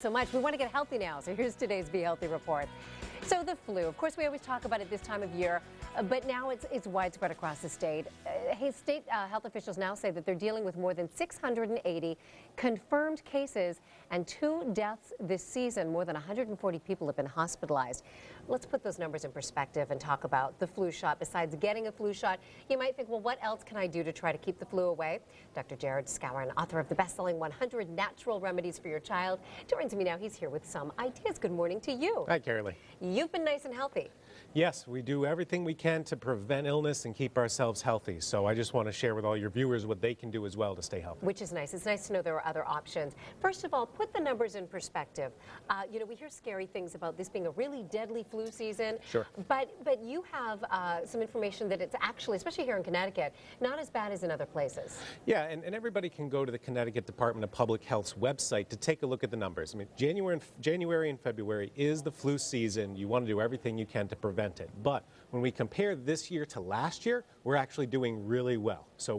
So much. We want to get healthy now, so here's today's Be Healthy report. So the flu, of course, we always talk about it this time of year, but now it's widespread across the state. State health officials now say that they're dealing with more than 680 confirmed cases and 2 deaths this season. More than 140 people have been hospitalized. Let's put those numbers in perspective and talk about the flu shot. Besides getting a flu shot, you might think, well, what else can I do to try to keep the flu away? Dr. Jared Skowron, author of the best-selling 100 Natural Remedies for Your Child, joins me now. He's here with some ideas. Good morning to you. Hi, Carolee. You've been nice and healthy. Yes, we do everything we can to prevent illness and keep ourselves healthy. So I just want to share with all your viewers what they can do as well to stay healthy. Which is nice. It's nice to know there are other options. First of all, put the numbers in perspective. We hear scary things about this being a really deadly flu season. Sure. But you have some information that it's actually, especially here in Connecticut, not as bad as in other places. Yeah, and everybody can go to the Connecticut Department of Public Health's website to take a look at the numbers. I mean, January and February is the flu season. You want to do everything you can to prevent it. But when we compare this year to last year, we're actually doing really well. So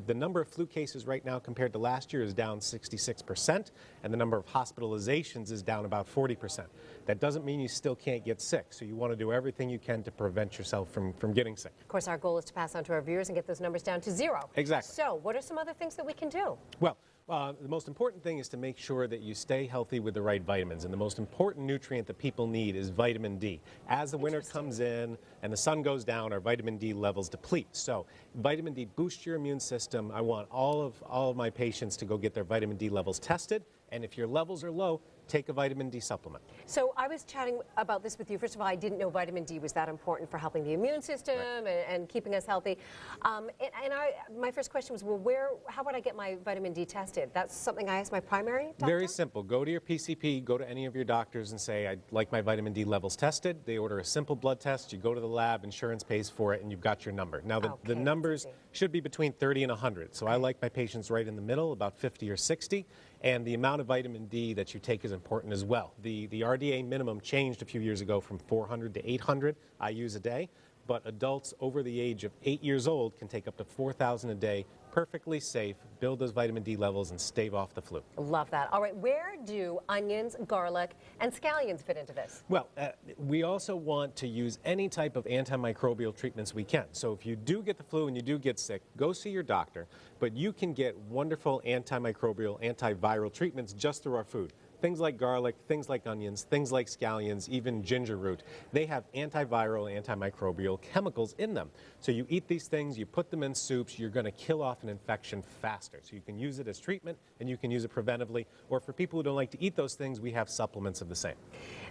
the number of flu cases right now compared to last year is down 66%, and the number of hospitalizations is down about 40%. That doesn't mean you still can't get sick, so you want to do everything you can to prevent yourself from getting sick. Of course, our goal is to pass on to our viewers and get those numbers down to 0. Exactly. So what are some other things that we can do? Well, the most important thing is to make sure that you stay healthy with the right vitamins. And the most important nutrient that people need is vitamin D. As the winter comes in and the sun goes down, our vitamin D levels deplete. So vitamin D boosts your immune system. I want all of my patients to go get their vitamin D levels tested. And if your levels are low, take a vitamin D supplement. So I was chatting about this with you. First of all, I didn't know vitamin D was that important for helping the immune system and keeping us healthy. My first question was, well, how would I get my vitamin D tested? That's something I asked my primary doctor? Very simple. Go to your PCP, go to any of your doctors and say, I'd like my vitamin D levels tested. They order a simple blood test. You go to the lab, insurance pays for it, and you've got your number. Now, the numbers should be between 30 and 100. So I like my patients right in the middle, about 50 or 60. And the amount of vitamin D that you take is important as well. The RDA minimum changed a few years ago from 400 to 800 IUs a day, but adults over the age of 8 years old can take up to 4,000 a day, perfectly safe, build those vitamin D levels, and stave off the flu. Love that. All right, where do onions, garlic, and scallions fit into this? Well, we also want to use any type of antimicrobial treatments we can. So if you do get the flu and you do get sick, go see your doctor, but you can get wonderful antimicrobial, antiviral treatments just through our food. Things like garlic, things like onions, things like scallions, even ginger root. They have antiviral, antimicrobial chemicals in them. So you eat these things, you put them in soups, you're going to kill off an infection faster. So you can use it as treatment and you can use it preventively. Or for people who don't like to eat those things, we have supplements of the same.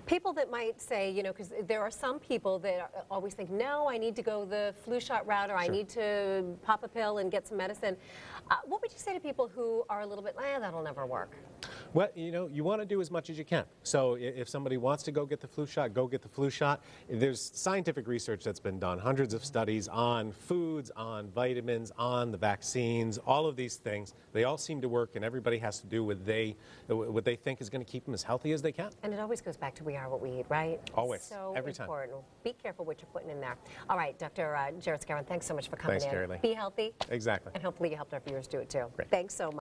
People that might say, because there are some people that always think, no, I need to go the flu shot route, or I need to pop a pill and get some medicine. What would you say to people who are a little bit, that'll never work? Well, you want to do as much as you can. So if somebody wants to go get the flu shot, go get the flu shot. There's scientific research that's been done, hundreds of studies on foods, on vitamins, on the vaccines, all of these things. They all seem to work, and everybody has to do what they think is going to keep them as healthy as they can. And it always goes back to we are what we eat, right? Always, so every time. Important. Be careful what you're putting in there. All right, Dr. Jared Skowron, thanks so much for coming in. Thanks, Carolee. Be healthy. Exactly. And hopefully you helped our viewers do it too. Great. Thanks so much.